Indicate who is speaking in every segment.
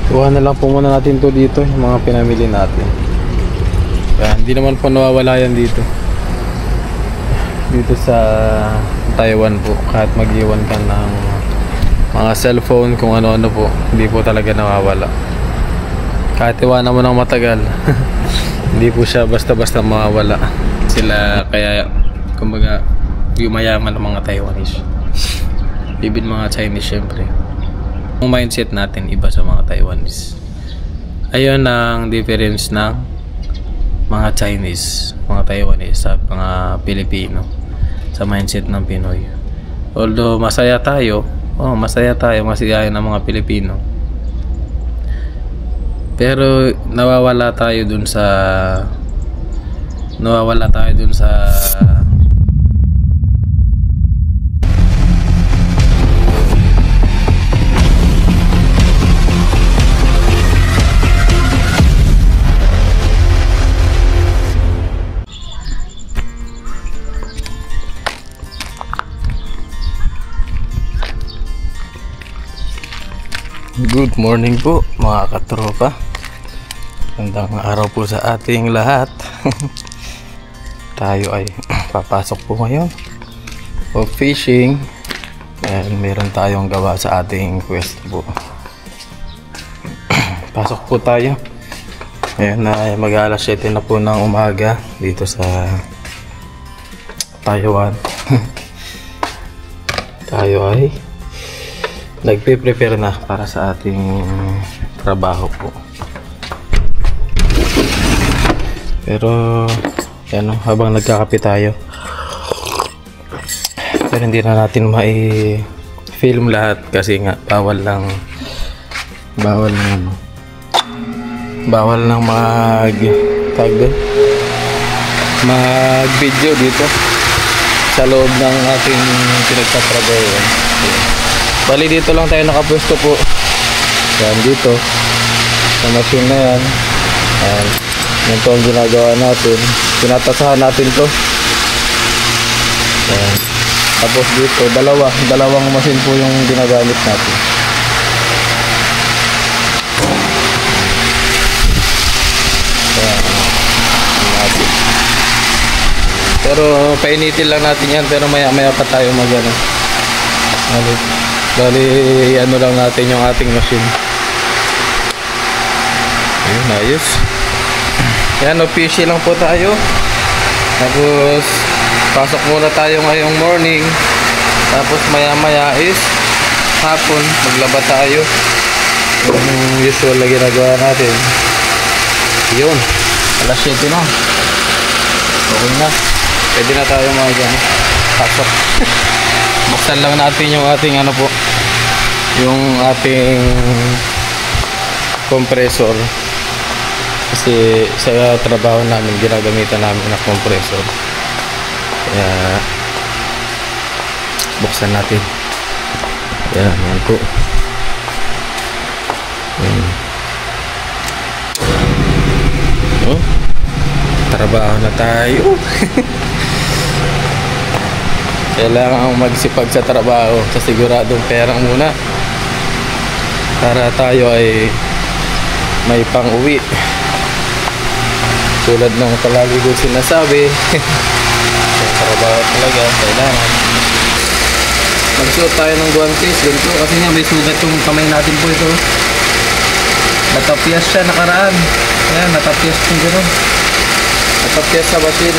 Speaker 1: Kuha na lang po muna natin to dito, yung mga pinamili natin. Kaya hindi naman po nawawala yan dito. Dito sa Taiwan po, kahit mag-iwan ka ng mga cellphone, kung ano-ano po, hindi po talaga nawawala. Kahit iwanan mo ng matagal, hindi po siya basta-basta mawawala. Sila kaya, kumbaga, yung mayaman ng mga Taiwanese. Even mga Chinese syempre. Ang mindset natin iba sa mga Taiwanese. Ayun ang difference ng mga Chinese, mga Taiwanese sa mga Pilipino sa mindset ng Pinoy. Although masaya tayo, masigaya ng mga Pilipino. Pero nawawala tayo dun sa Good morning po mga katropa. Magandang araw po sa ating lahat. Tayo ay papasok po ngayon o fishing. And meron tayong gawa sa ating quest po. Pasok po tayo. Ayan na, mag-alas 7 na po ng umaga dito sa Taiwan. Tayo ay nagpe-prepare na para sa ating trabaho po. Pero yan, habang nagkakape tayo, pero hindi na natin mai-film lahat kasi nga bawal lang mag-video dito sa loob ng ating pinagtatrabaho. Bali dito lang tayo nakapwesto po. Yan dito sa machine na yan. Ayan. Yan po ang ginagawa natin. Tinatasahan natin to. Ayan. Tapos dito dalawang machine po yung ginagamit natin. Ayan. Pero painitin lang natin yan. Pero maya pa tayo mag-ano. Bali ano lang natin yung ating machine. Ayun, ayos. Yan, official lang po tayo. Tapos pasok muna tayo ngayong morning. Tapos maya is hapon maglaba tayo. Yung usual na ginagawa natin. Yun, alas 7 na. Okay na. Pwede na tayo pasok. Buksan lang natin yung ating yung ating compressor kasi sa trabaho namin ginagamitan namin na compressor, kaya buksan natin. Yan po. Trabaho na tayo. Kailangan magsipag sa trabaho sa siguradong perang muna para tayo ay may pang-uwi. Tulad ng palagi ko sinasabi, sa trabaho talaga kailangan magsuot tayo ng guantes. Ganito kasi nga may sugat yung kamay natin po ito. Natapyas siya nakaraan. Ayan, natapyas yung gano'n. Natapyas sa basil.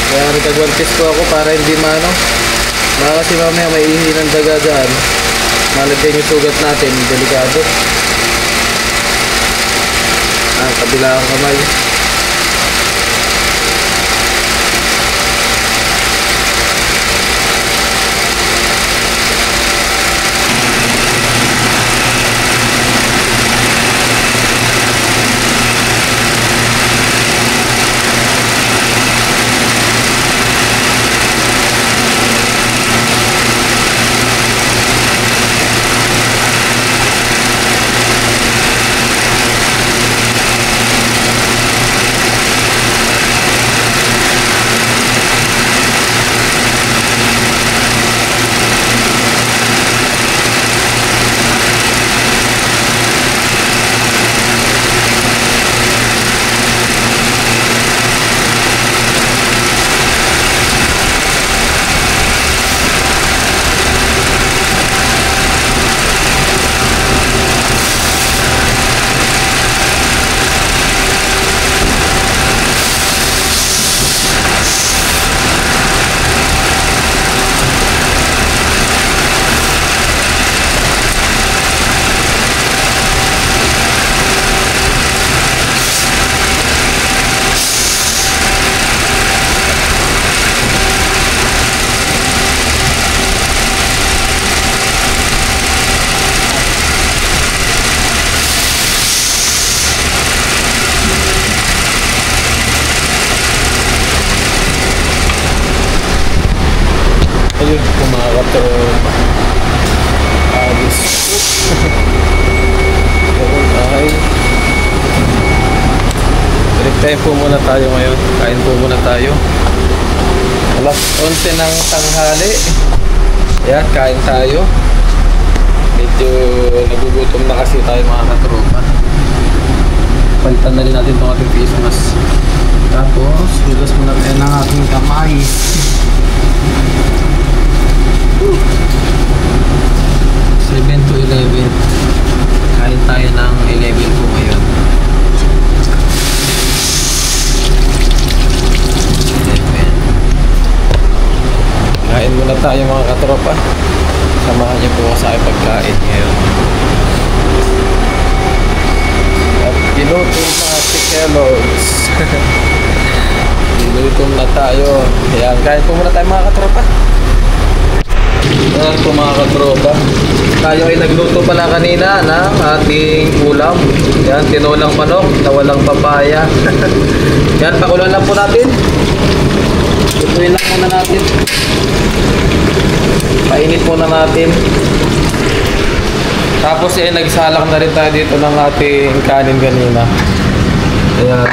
Speaker 1: Kaya nagkagwantes ko ako para hindi kasi mamaya may ihi ng daga dyan. Malagay yung sugat natin, delikado. Kabila ang kamay. katropa. Ayos po. Okay. Break time po muna tayo ngayon. Kain po muna tayo. Alas 11 ng tanghali. Yan, kain tayo. Medyo nagugutom na kasi tayo mga katropa. Palitan na rin natin itong ating face mask. Tapos, hugas muna tayo ng ating kamay. 7 to 11. Kain tayo ng 11 po ngayon. 11. Kain muna tayo mga katropa. Samahan niyo po ako sa aking pagkain ngayon. At ginutom na si Kellogg's. Ginutom na tayo. Ayan, kain po muna tayo mga katropa. Ayan po mga katropa. Tayo ay nagluto pala kanina ng ating ulam. Ayan, tinulang manok na walang papaya. Ayan, pakulan lang po natin. Lutuin lang muna natin. Painit muna natin. Tapos eh, nagsalak na rin tayo dito ng ating kanin kanina. Ayan.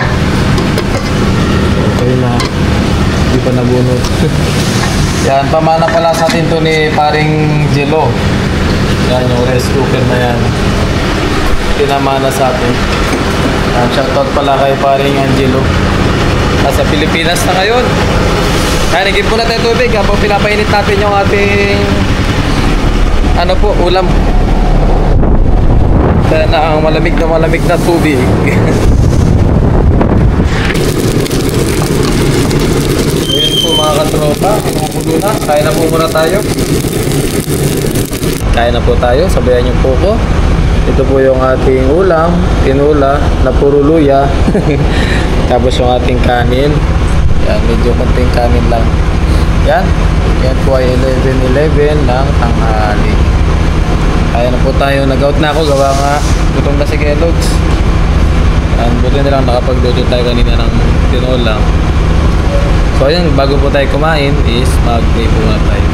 Speaker 1: Okay na. Hindi pa nabunot. Yan, pamana pala sa atin to ni paring Jello. Yan, yung rice cooker na yan. Pinamana sa atin. Yan, shoutout pala kay paring Angelo. Nasa Pilipinas na ngayon. Kaya nagip po na tayo tubig habang pinapainit natin yung ating ano po, ulam. Kaya na ang malamig na tubig. Ayan po mga katropa, kumukulo na. Kain na po muna tayo. Kain na po tayo, sabayan niyo po ko. Ito po yung ating ulam, tinula na puro luya. Tapos yung ating kanin. Yan, medyo konting kanin lang. Yan, yan po ay 11:11 ng tanghali. Kaya na po tayo, nag-out na ako, gawa nga gutom na si Kellogg's. Yan, buti na lang nakapagluto tayo kanina ng tinola. So ayun, bago po tayo kumain is mag-pray po na tayo.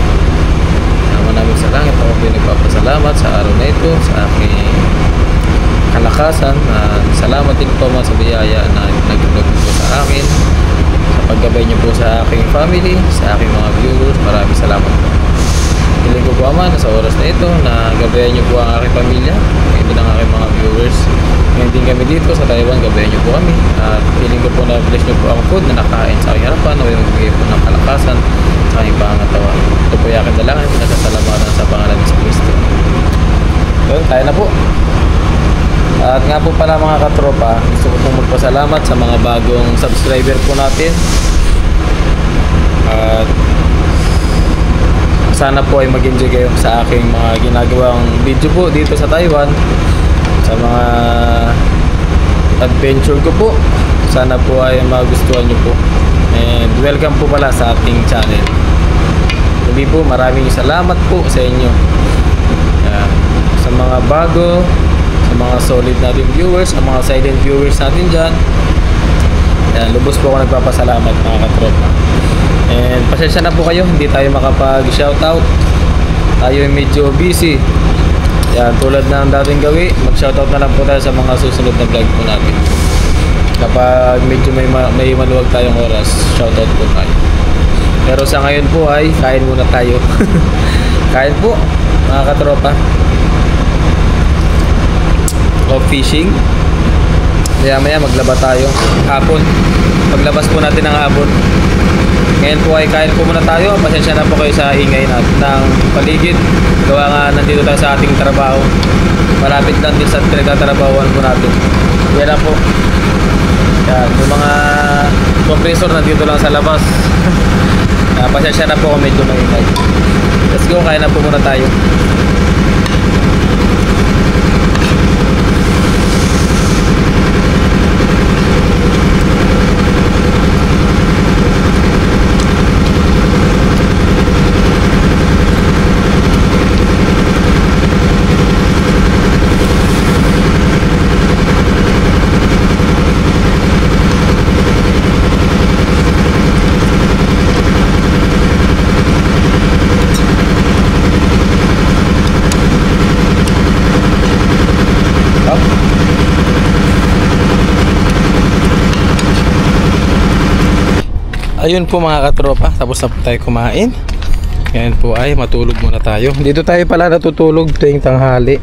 Speaker 1: Maraming salamat, ako po nagpapasalamat sa araw na ito, sa aking kalakasan. Salamat din po mga sa biyaya na nag-vlog po sa akin, sa paggabay niyo po sa aking family, sa aking mga viewers. Maraming salamat po. Hiling ko po Ama sa oras na ito na gabayan niyo po ang aking pamilya, ito ng aking mga viewers. Ngayon din kami dito sa Taiwan, gabayan niyo po kami. At hiling ko po na bless niyo po ang food na nakain sa aking harapan, na magbigay po ng kalakasan sa aking pangangatawan. Ito po yung aking dalangin, pinasasalamatan sa pangalan ni Kristo. Yun, kaya na po. At nga po pala mga katropa, gusto ko pong magpasalamat sa mga bagong subscriber po natin. At sana po ay mag-enjoy kayo sa aking mga ginagawang video po dito sa Taiwan, sa mga adventure ko po. Sana po ay magustuhan nyo po. And welcome po pala sa ating channel. Sabi po, maraming salamat po sa inyo. Sa mga bago, sa mga solid natin viewers, sa mga silent viewers natin dyan. Yan, lubos po ako nagpapasalamat mga katropa. And pasensya na po kayo, hindi tayo makapag-shoutout. Tayo ay medyo busy. Yan, tulad ng dating gawi, mag-shoutout na lang po tayo sa mga susunod na vlog po natin. Kapag medyo may maluwag tayong oras, shoutout po tayo. Pero sa ngayon po ay kain muna tayo. Kain po mga katropa. Off fishing. Maya maglaba tayo hapon. Paglabas po natin ng hapon. Ngayon po ay kain po muna tayo. Pasensya na po kayo sa ingay ng paligid. Gawa nga nandito tayo sa ating trabaho. Malapit lang din sa pinagtatrabahuan po natin. Yan lang po. Yan, yung mga compressor nandito lang sa labas. Pasensya na po kung medyo maingay. Let's go, kain na po muna tayo. ayun po mga katropa, tapos na po tayo kumain. Ngayon po ay matulog muna tayo. Dito tayo pala natutulog tuwing tanghali.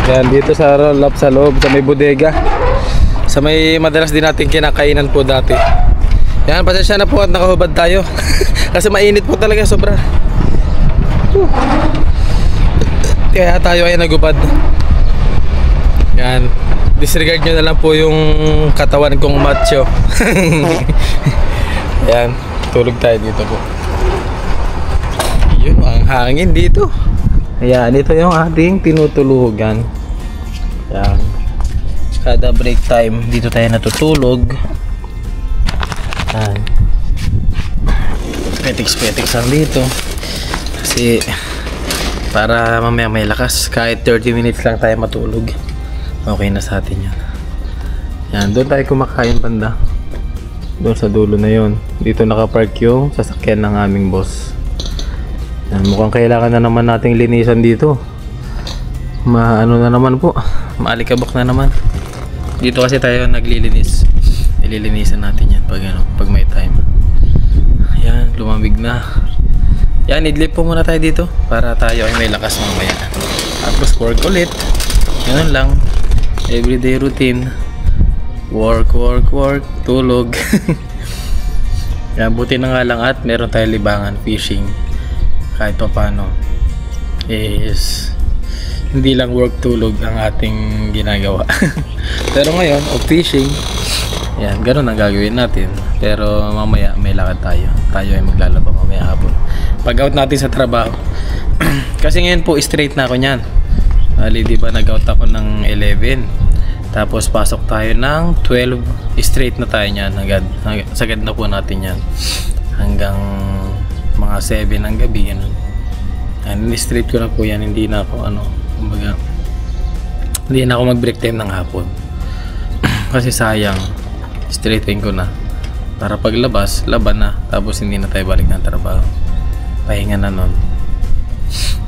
Speaker 1: Yan, dito sa roll up sa loob, sa may bodega. Sa may madalas din natin kinakainan po dati. Yan, pasensya na po at nakahubad tayo. Kasi mainit po talaga sobra. Kaya tayo ay nagubad. Yan, disregard nyo na lang po yung katawan kong macho. Yan, tulog tayo dito po. Yun, ang hangin dito. Ayan, ito yung ating tinutulugan. Ayan. Kada break time, dito tayo natutulog. Ayan. Petiks-petiks lang dito. Kasi, para mamaya may lakas. Kahit 30 minutes lang tayo matulog. Okay na sa atin yan. Ayan, doon tayo kumakain banda. Doon sa dulo na yon. Dito nakapark yung sasakyan ng aming boss. Yan, mukhang kailangan na naman nating linisan dito. Ano na naman po, maalikabok na naman. Dito kasi tayo naglilinis. Nililinisan natin yan pag may time. Yan, lumamig na. Yan, idlip po muna tayo dito para tayo ay may lakas mamaya. Tapos work ulit. Ganun lang. Everyday routine. Work, tulog. Yan, buti na nga lang at meron tayong libangan, fishing. Kahit pa paano is hindi lang work tulog ang ating ginagawa. Pero ngayon of fishing, yan, ganun ang gagawin natin. Pero mamaya may lakad tayo ay maglalaba mamaya hapon pag out natin sa trabaho. Kasi ngayon po straight na ako nyan. Diba nag out ako ng 11, tapos pasok tayo ng 12, straight na tayo nyan agad. Sagad na po natin yan hanggang mga 7 ng gabi, ganun. And straight ko na po yan, hindi na ako kumbaga, hindi na ako mag break time ng hapon. Kasi sayang, straightin ko na para paglabas, laban na, tapos hindi na tayo balik ng trabaho, pahinga na nun.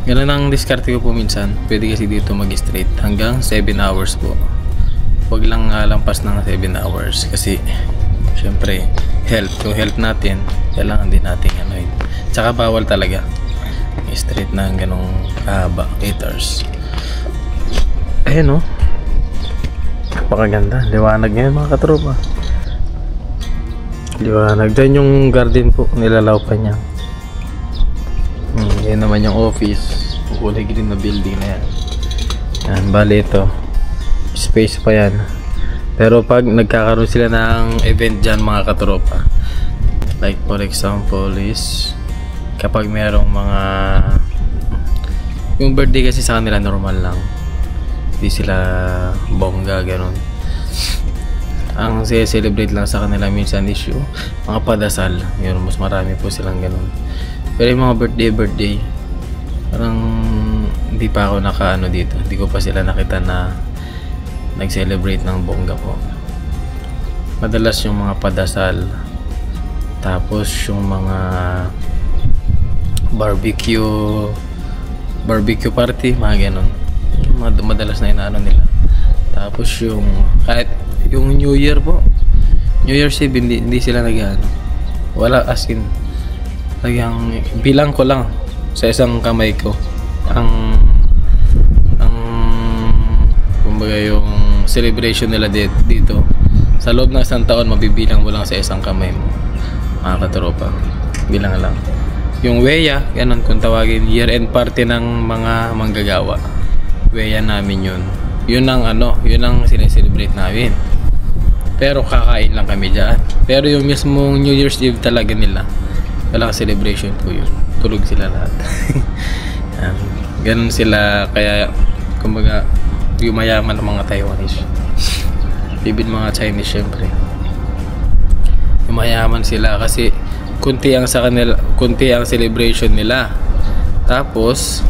Speaker 1: Ganun ang diskarte ko po minsan. Pwede kasi dito mag straight hanggang 7 hours po. Huwag lang lampas ng 7 hours kasi syempre yung health natin kailangan din natin tsaka bawal talaga straight na ganong kahaba 8 hours. Ayun, napakaganda, liwanag ngayon mga katropa. Liwanag dyan yung garden po, nilalaw pa niya. Yan naman yung office, kulay green na building na yan. Yan, bali ito space pa yan. Pero pag nagkakaroon sila ng event dyan mga katropa, like for example is kapag merong mga yung birthday kasi sa kanila normal lang, hindi sila bongga ganun. Ang celebrate lang sa kanila minsan is yung mga padasal, yun, mas marami po silang ganun. Pero yung mga birthday parang hindi pa ako dito, hindi ko pa sila nakita na nag-celebrate ng bongga po. Madalas yung mga padasal, tapos yung mga barbecue party, mga ganun. Madalas na inaano nila. Tapos yung kahit yung New Year po, New Year's Eve, hindi sila wala, as in bilang ko lang sa isang kamay ko ang kumbaga yung celebration nila dito. Sa loob ng isang taon, mabibilang mo lang sa isang kamay mo mga katropa, bilang lang. Yung weya, ganun kung tawagin, year-end party ng mga manggagawa, weya namin yun ang sineselebrate namin. Pero kakain lang kami dyan. Pero yung mismong New Year's Eve talaga nila, walang celebration po yun, tulog sila lahat. Ganun sila, kaya kumbaga yung mayaman ng mga Taiwanese, bibin mga Chinese syempre, yung mayaman sila kasi kunti ang sa kanila, kunti ang celebration nila, tapos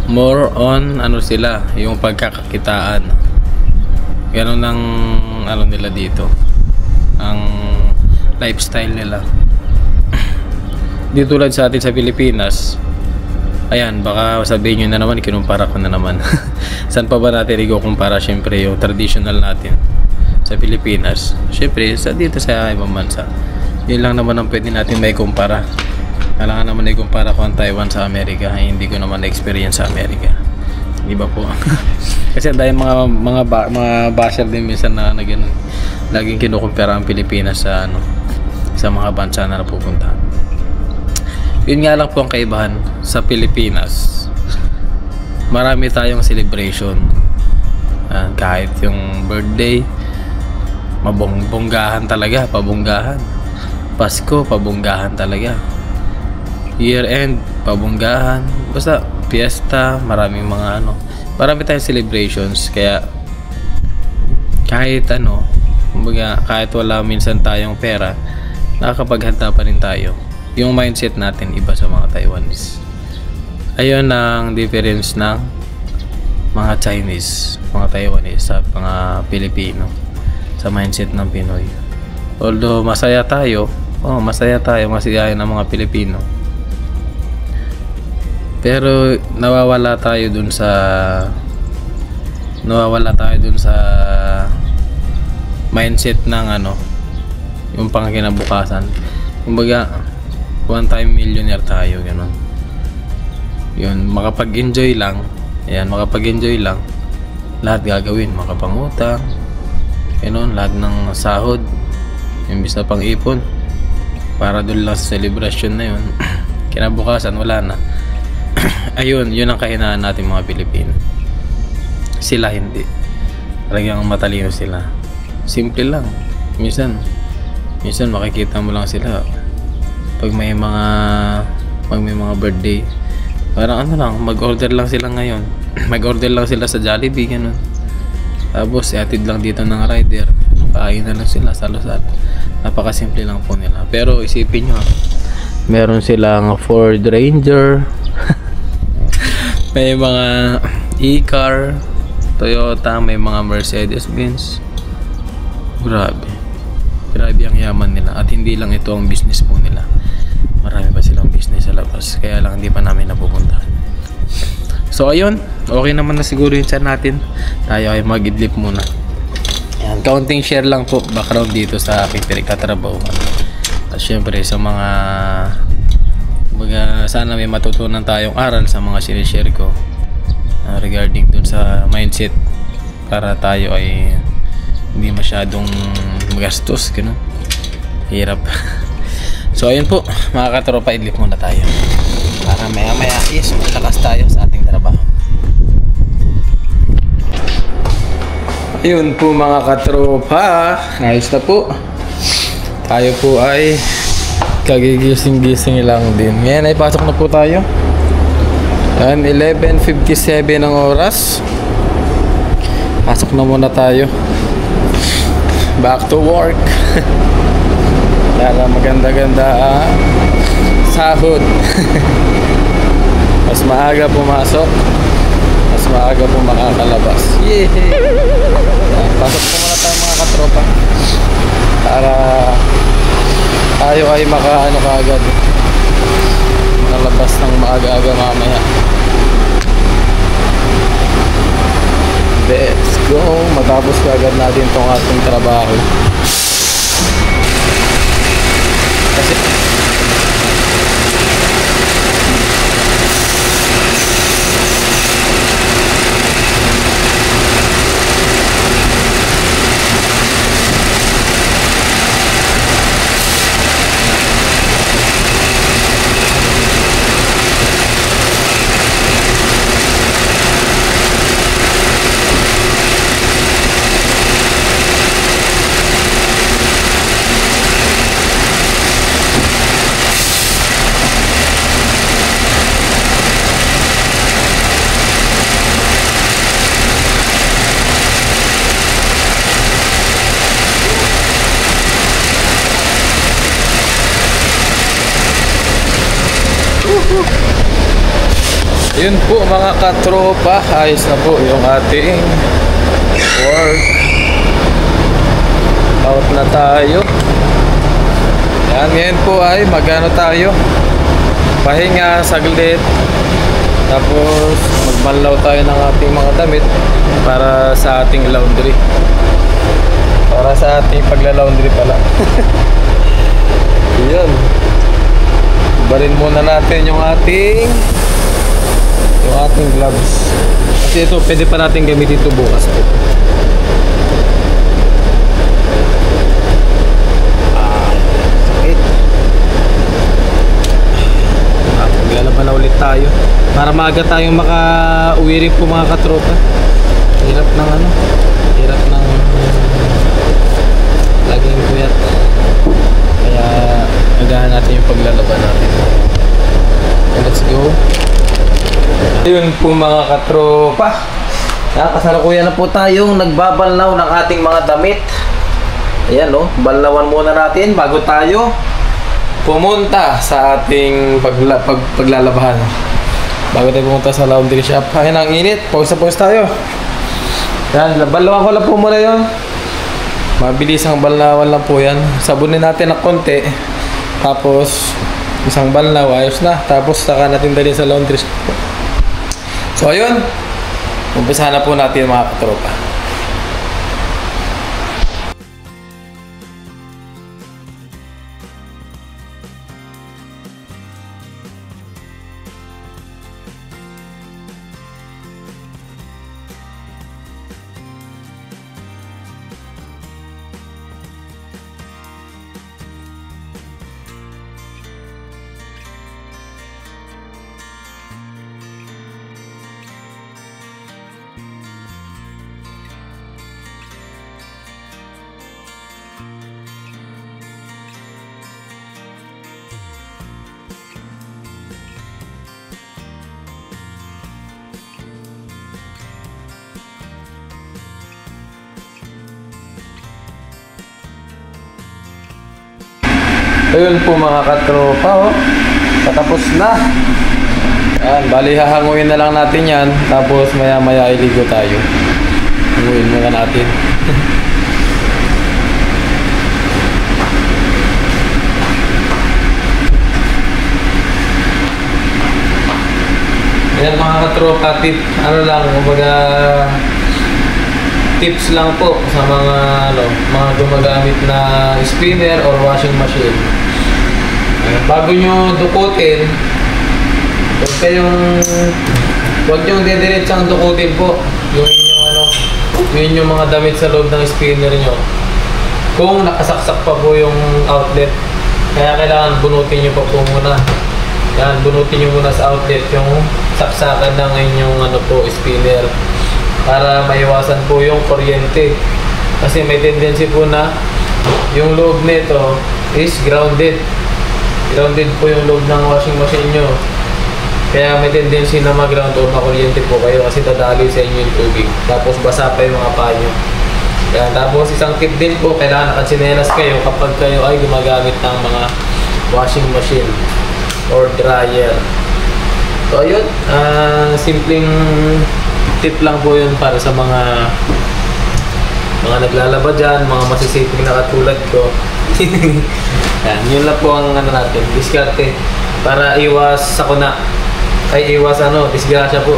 Speaker 1: more on sila, yung pagkakakitaan. Ganun ang nila dito, ang lifestyle nila. Di tulad sa atin sa Pilipinas, ayan, baka sabihin nyo na naman, kinumpara ko na naman. Saan pa ba natin ikukumpara? Syempre yung traditional natin sa Pilipinas. Syempre, dito sa ibang bansa. Yun lang naman ang pwede natin may kumpara. Kailangan naman ikumpara ko ang Taiwan sa Amerika. Hindi ko naman na-experience sa Amerika. Iba po. Kasi dahil mga basher din minsan na ganun. Laging kinukumpara ang Pilipinas sa sa mga bansa na napupunta. Yun nga lang po ang kaibahan sa Pilipinas. Marami tayong celebration. Kahit yung birthday, mabonggahan talaga, pabonggahan. Pasko, pabonggahan talaga. Year end, pabonggahan. Basta fiesta, maraming mga marami tayong celebrations. Kaya kahit kumbaga, kahit wala minsan tayong pera, nakakapaghanda pa rin tayo. Yung mindset natin iba sa mga Taiwanese. Ayun ang difference ng mga Chinese, mga Taiwanese sa mga Pilipino sa mindset ng Pinoy. Although masaya tayo, masiyahin ng mga Pilipino. Pero nawawala tayo dun sa mindset ng yung pangkinabukasan. Kumbaga, one time millionaire tayo, ganun. Yun, makapag-enjoy lang. Lahat gagawin, makapangutang, ganun, lahat ng sahod, imbis na pang-ipon para doon lang sa celebration na yun. Kinabukasan, wala na. Ayun, yun ang kahinaan natin mga Pilipino. Sila hindi. Talagang matalino sila. Simple lang. Minsan makikita mo lang sila pag may mga birthday. Parang mag-order lang sila ngayon. Mag-order lang sila sa Jollibee, ganun. Tapos, iatid lang dito ng rider. Kain na lang sila, salo-salo. Napakasimple lang po nila. Pero isipin nyo, meron silang Ford Ranger, may mga e-car, Toyota, may mga Mercedes-Benz. Grabe ang yaman nila. At hindi lang ito ang business po nila. Marami pa silang business sa labas. Kaya lang hindi pa namin napupuntahan. So ayun, okay naman na siguro yung chan natin. Tayo ay mag-idlip muna. Yan, counting share lang po background dito sa aking pinagtatrabaho. At syempre sa mga sana may matutunan tayong aral sa mga sinishare ko regarding dun sa mindset para tayo ay hindi masyadong magastos, ganun. Hirap. So ayun po mga katropa, idlip muna tayo para maya is malakas tayo sa ating trabaho. Ayun po mga katropa, ayos na po. Tayo po ay kagigising-gising lang din. Ngayon ay pasok na po tayo. Yan, 11:57 ang oras. Pasok na muna tayo. Back to work. Para maganda-ganda sahod. Mas maaga pumasok, mas maaga po makakalabas. Yay! Pasok po muna tayo mga katropa para tayo ay kaagad makalabas ng maaga-aga mamaya. Let's go! Matapos kaagad natin itong ating trabaho. Kasi yun po mga katropa, ayos na po yung ating work. Out na tayo. Yan, ngayon po ay magano tayo, pahinga saglit, tapos magbanlaw tayo ng ating mga damit para sa ating laundry. Para sa ating pagla-laundry pala. Yun. Barin muna natin yung ating gloves. Kasi ito, pwede pa natin gamitin ito bukas po. Sakit. Maglalaban na ulit tayo. Para maaga tayong maka-uwi rin po mga katropa. Hirap ng hirap ng laging kuyat. Kaya agahan natin yung paglalaban natin. Let's go. Ayun po mga katropa, kasalukuyan na po tayong nagbabalnaw ng ating mga damit. Ayan o, balnawan muna natin bago tayo pumunta sa ating paglalabahan. Bago tayo pumunta sa laundry shop. Ayun ang init, pause na pause tayo. Yan, balnawan ko lang po muna yun. Mabilis ang balnawan lang po yan. Sabunin natin ng konti. Tapos isang balnaw, ayos na. Tapos saka natin dalhin sa laundry shop. So ayun, umpisahan na po natin mga katropa. Ayun po mga katropa, patapos na. Ayan, bali hahanguin na lang natin yan. Tapos maya maya iligo tayo. Hanguin muna natin. Ayan mga katropa, ano lang, kumbaga tips lang po sa mga mga gumagamit na spinner or washing machine. Bago nyo dukutin, huwag nyo didiretsang dukutin po yung mga damit sa loob ng spinner nyo. Kung nakasaksak pa po yung outlet, kaya kailangan bunutin nyo pa po muna. Yan, bunutin nyo muna sa outlet yung saksakan ng inyong spinner. Para maiwasan po yung kuryente. Kasi may tendency po na yung loob nito is grounded. Grounded po yung loob ng washing machine nyo. Kaya may tendency na mag-ground o makuryente po kayo kasi dadali sa inyo yung tubig. Tapos basa pa yung mga paa nyo. Yan. Tapos isang tip din po, kailangan nakatsinelas kayo kapag kayo ay gumagamit ng mga washing machine or dryer. So ayun, simpleng tip lang po yun para sa mga naglalaba dyan, mga masisiping na katulad ko. Yan, yun lang po ang natin, diskarte. Para iwas disgrasya po.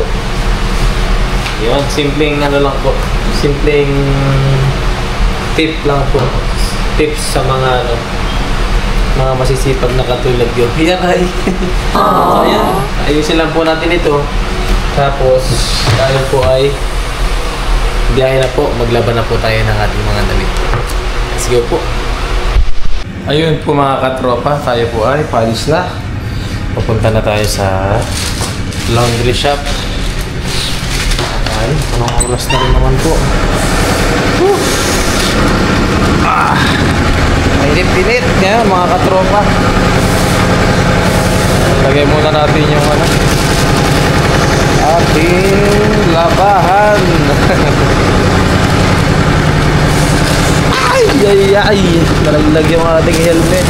Speaker 1: Yun, simpleng lang po. Simpleng tip lang po. Tips sa mga mga masisipag na katulad ko. Yan ay. So ayan, ayusin lang po natin ito. Tapos tayo po ay biyahe na po, maglaban na po tayo ng ating mga damit. Let's go po. Ayun po mga katropa, tayo po ay palis na. Papunta na tayo sa laundry shop. Ay, anong oras na rin naman po. Mainit-init yan mga katropa. Lagay muna natin yung ating labahan. Ay, nalaglag yung ating helmet.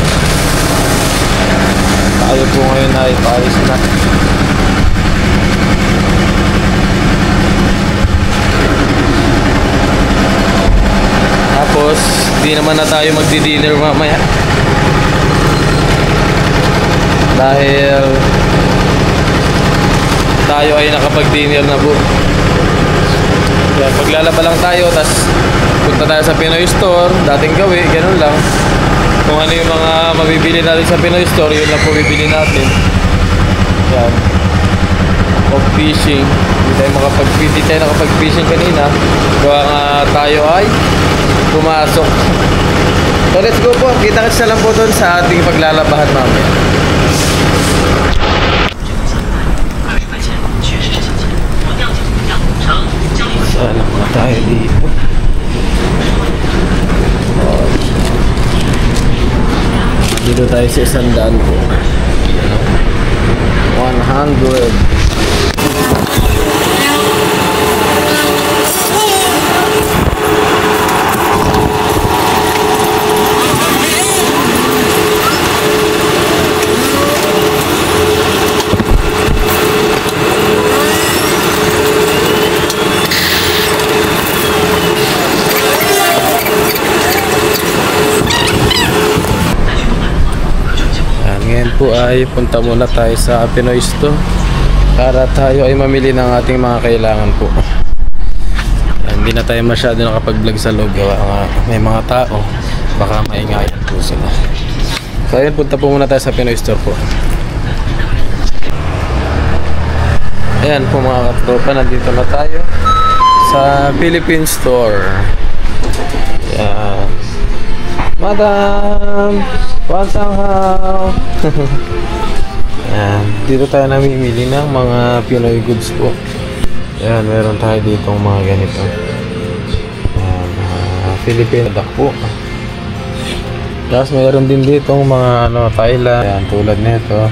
Speaker 1: Tayo po ngayon ay paayos na. Tapos di naman na tayo magdi-dinner mamaya dahil tayo ay nakapag-dinner na po. Yan, maglalaba lang tayo, tapos punta tayo sa Pinoy Store, dating gawi, ganun lang. Kung ano yung mga mabibili natin sa Pinoy Store, yun lang po bibili natin. Yan. Of fishing. Hindi tayo nakapag-fishing kanina. Gawa nga tayo ay pumasok. So let's go po. Kita-kits na lang po doon sa ating paglalabahan mamaya. Saan na tayo dito? Dito tayo sa 100 po. 100. Ngayon po ay punta muna tayo sa Pinoy Store para tayo ay mamili ng ating mga kailangan po. Hindi na tayo masyado nakapag-vlog sa loob gawa nga may mga tao, baka maingayan po sila. So ayun, punta po muna tayo sa Pinoy Store po. Ayan po mga katropa, nandito na tayo sa Philippine Store. Ayan. Madam, Wansanghaw. Ayan, dito tayo namimili ng mga Pinoy goods po. Ayan, meron tayo dito mga ganito. Ayan, Philippine duck po. Tapos meron din dito mga Thailand. Ayan, tulad nito.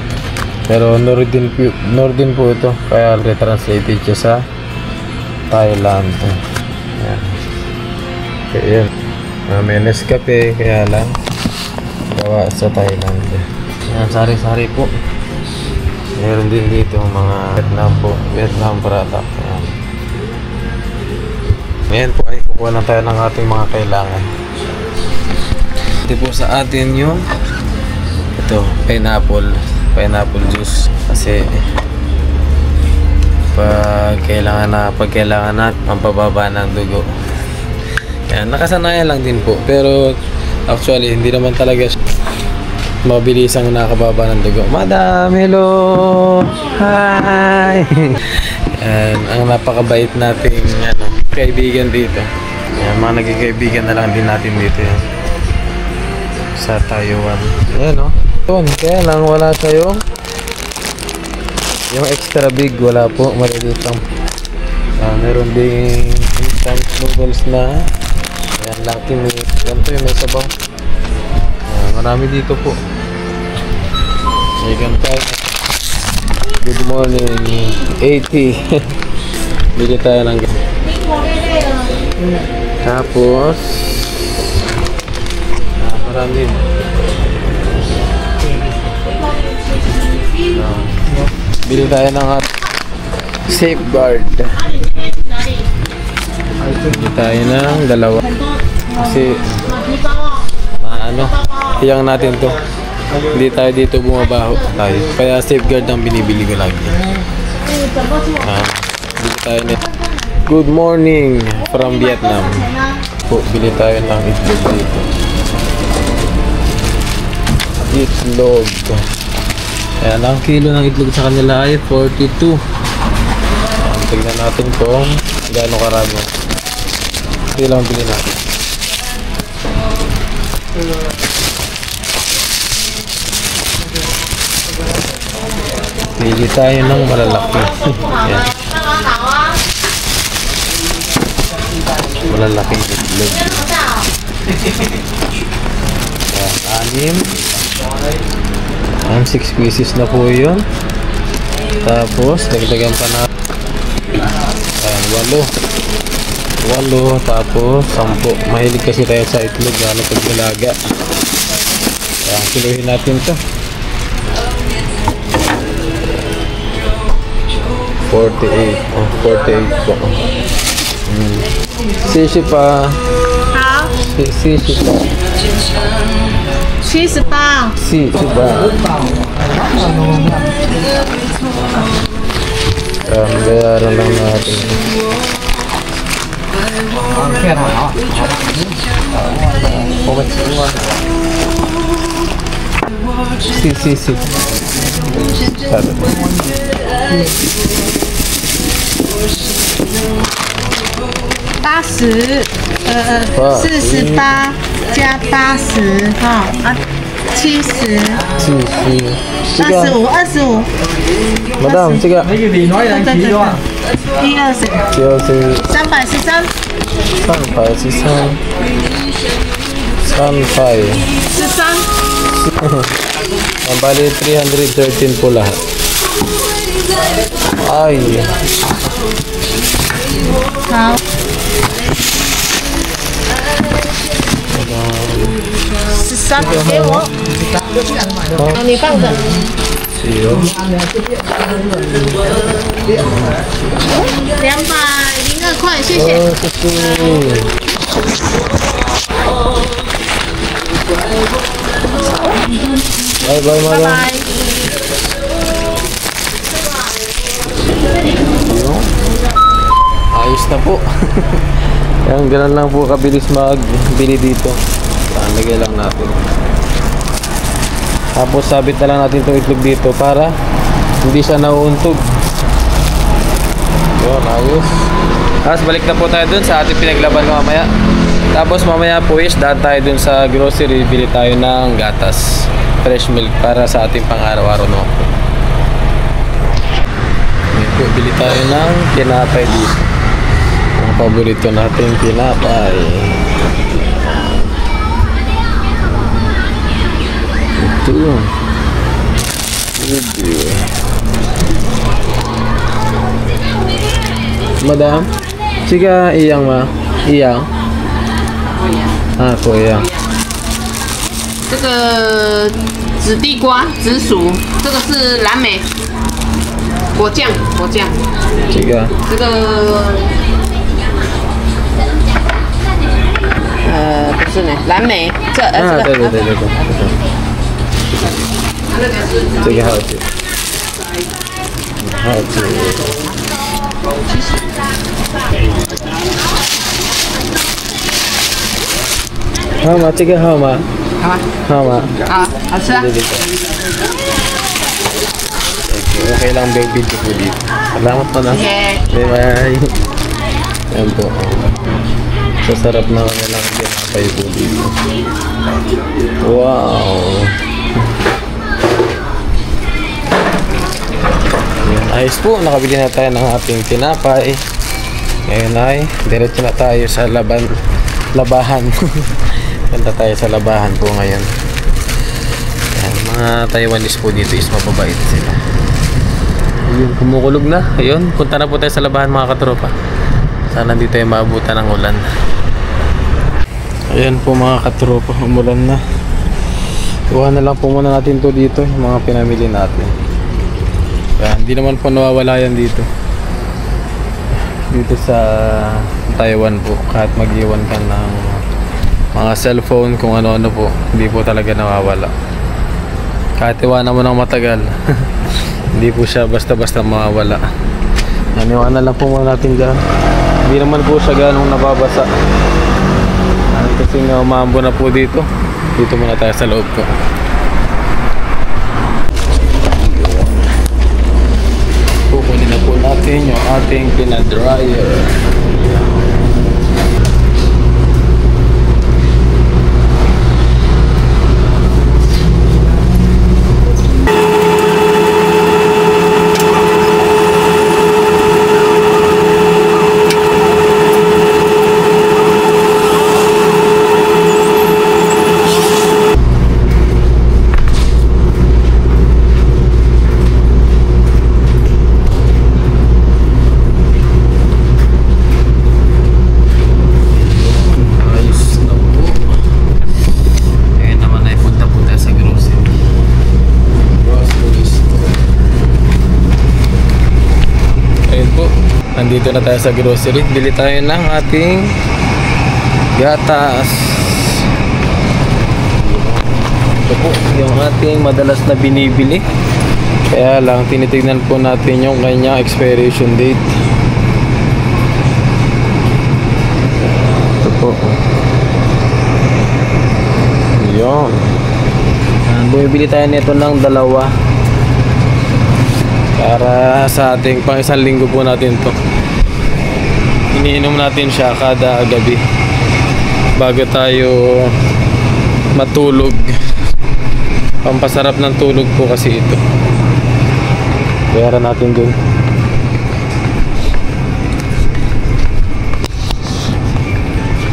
Speaker 1: Pero Nordin po ito. Kaya retranslated siya sa Thailand. Ayan. Okay, ayan. May Nescafe, kaya lang gawa sa Thailand. Ayan, sari-sari po. Meron din dito mga Vietnam po, Vietnam product. Ayan. Ngayon po ay kukuha na tayo ng ating mga kailangan. Ito po sa atin yung pineapple juice, kasi pag kailangan natin pampababa ng dugo. Yan, nakasanayan lang din po, pero actually hindi naman talaga mabilis ang nakababa ng dugo. Madam, hello! Hi! Yan, ang napakabait nating kaibigan dito. Yan, mga naging kaibigan na lang din natin dito yan. Sa Taiwan. Yan kaya lang wala tayong yung extra big, wala po, maliliit lang. Meron ding instant noodles na yan, Lucky Meat. Ganito yung may sabaw. Marami dito po. May ganito. Good morning 80. Bili tayo ng tapos marami. Bili tayo ng Safeguard. Bili tayo ng dalawa. Kasi hiyang natin to. Hindi tayo dito bumabaho tayo. Kaya Safeguard ang binibili ko lagi. Bili tayo nito. Good morning from Vietnam. Bili tayo ng itlog dito. Itlog. Ayan, ang kilo ng itlog sa kanila ay 42. Tignan natin kung gaano karami. Ito lang bilhin natin. Pili tayo ng malalaki. Ayan. Malalaking itlog. Ayan, 6 pieces na po yun. Tapos dagdagan pa na 8, tapos 10. Mahilig kasi tayo sa itlog lalo pag nilaga. Ayan, kiluhin natin to. 48 po. Sisi pa.
Speaker 2: 70磅。
Speaker 1: 40 ba? Bayaran lang natin. Si.80，48
Speaker 2: 加80，哈啊，70， 25，25，
Speaker 1: Madam, sige.
Speaker 2: 对对对，120， 313，
Speaker 1: Sanpay.
Speaker 2: 13，
Speaker 1: Ang bali 313 po lahat. Ay.
Speaker 2: 好，13给我，好，你放着。
Speaker 1: Zero.
Speaker 2: 202块，谢谢。
Speaker 1: Bye bye,
Speaker 2: 拜
Speaker 1: madam.
Speaker 2: 拜。
Speaker 1: Ayos na po. Yan, ganun lang po kabilis magbili dito. Lagay lang natin. Tapos sabit na lang natin itong itlog dito para hindi siya nauuntog. Yun, ayos. Tapos balik na po tayo dun sa ating pinaglaban mamaya. Tapos mamaya po is daan tayo dun sa grocery, bili tayo ng gatas, fresh milk para sa ating pang-araw-araw no. Po, bili tayo ng tinapay dito. Ang paborito nating tinapay. Ito. Madam, sige iyang ma. Iyang. Ah, 不一样。
Speaker 2: 这个紫地瓜、紫薯，这个是蓝莓，果酱，
Speaker 1: 这个
Speaker 2: 这个不是呢，蓝莓，这
Speaker 1: 啊，对，这个好吃，好吃。好吗？这个好吗？
Speaker 2: 好吗？
Speaker 1: 好吗？
Speaker 2: 好，好吃啊。
Speaker 1: Okay lang ba yung video po dito? Salamat po na.
Speaker 2: Okay.
Speaker 1: Bye-bye. Yan po. Sasarap na kami lang tinapay po dito. Wow! Yan. Ayos po. Nakabili na tayo ng ating tinapay. Ngayon ay diretso na tayo sa labahan. Ganda tayo sa labahan po ngayon. Yan. Mga Taiwanese po dito is mababait sila. Ayun, kumukulog na. Ayun, punta na po tayo sa labahan mga katropa. Sana hindi tayo maabutan ng ulan. Ayan po mga katropa, umulan na. Iwan na lang po muna natin to dito, yung mga pinamili natin. Kaya hindi naman po nawawala yan dito. Dito sa Taiwan po, kahit mag-iwan ka ng mga cellphone, kung ano-ano po, hindi po talaga nawawala. Kahit iwanan mo ng matagal. Hindi po siya basta-basta mawawala. Naniwaan na lang po muna natin dyan. Hindi naman po siya ganong nababasa. Kasi nga umambo na po dito. Dito muna tayo sa loob ko. Kukunin na po natin yung ating pinadryer. Nandito na tayo sa grocery. Bili tayo ng ating gatas. Ito po yung ating madalas na binibili. Kaya lang tinitignan po natin yung kanyang expiration date. bibili tayo nito ng dalawa. Para sa ating pang isang linggo po natin to. Iniinom natin siya kada gabi bago tayo matulog. Pampasarap ng tulog po kasi ito. Bayaran natin dun.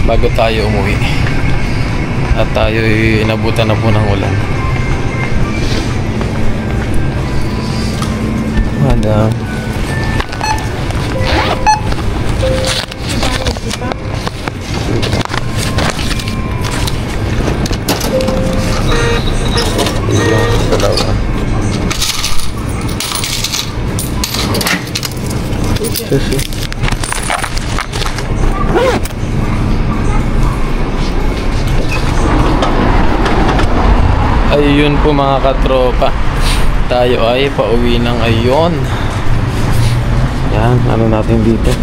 Speaker 1: Bago tayo umuwi. At tayo inabutan na po ng ulan. Madam. Dalawa. Sushi. Ayun po mga katropa. Tayo ay pauwi ng ayon. Yan, ano natin dito.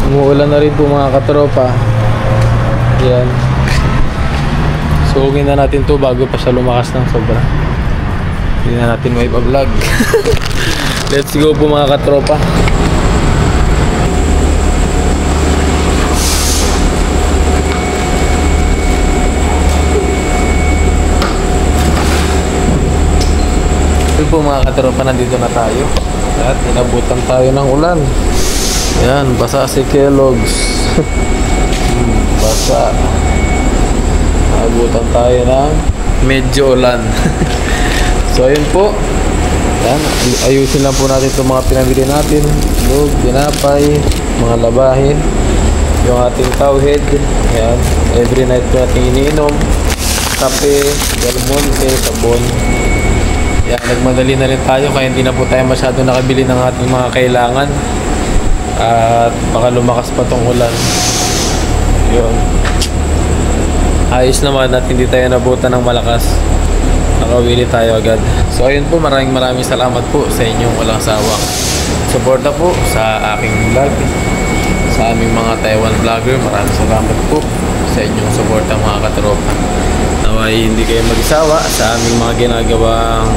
Speaker 1: Umuulan na rin po mga katropa. Yan. Sugin na natin to bago pa siya lumakas ng sobra. Hindi na natin may pa-vlog. Let's go po mga katropa. Po mga katropa, nandito na tayo at inabutan tayo ng ulan. Yan, basa si Kellogg's. Basa. Inabutan tayo ng medyo ulan. So ayun po. Yan, ayusin lang po natin itong mga pinamili natin. Lug, tinapay, mga labahin, yung ating towhead. Yan, every night po natin iniinom. Kape, galmonte, sabon. Yan, nagmadali na rin tayo kaya hindi na po tayo masyado nakabili ng ating mga kailangan. At baka lumakas pa tong ulan. Yun. Ayos naman at hindi tayo nabutan ng malakas. Nakawili tayo agad. So ayun po, maraming salamat po sa inyong walang sawang suporta po sa aking vlog. Sa aming mga Taiwan vlogger, maraming salamat po sa inyong suporta mga katropa. Naway hindi kayo mag-isawa sa aming mga ginagawang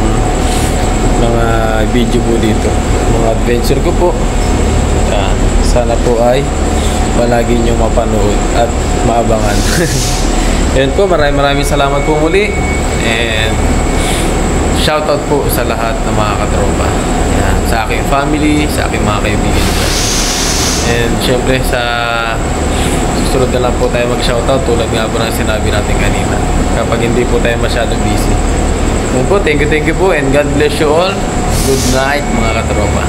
Speaker 1: mga video po dito, mga adventure ko po. Yan. Sana po ay palagi nyo mapanood at maabangan. Yan po, maraming salamat po muli and shoutout po sa lahat ng mga katropa. Yan. Sa aking family, sa aking mga kaibigan. And syempre sa susunod na lang po tayo mag-shoutout tulad nga po ng sinabi natin kanina kapag hindi po tayo masyadong busy. Yun po, thank you po and God bless you all. Good night mga katropa.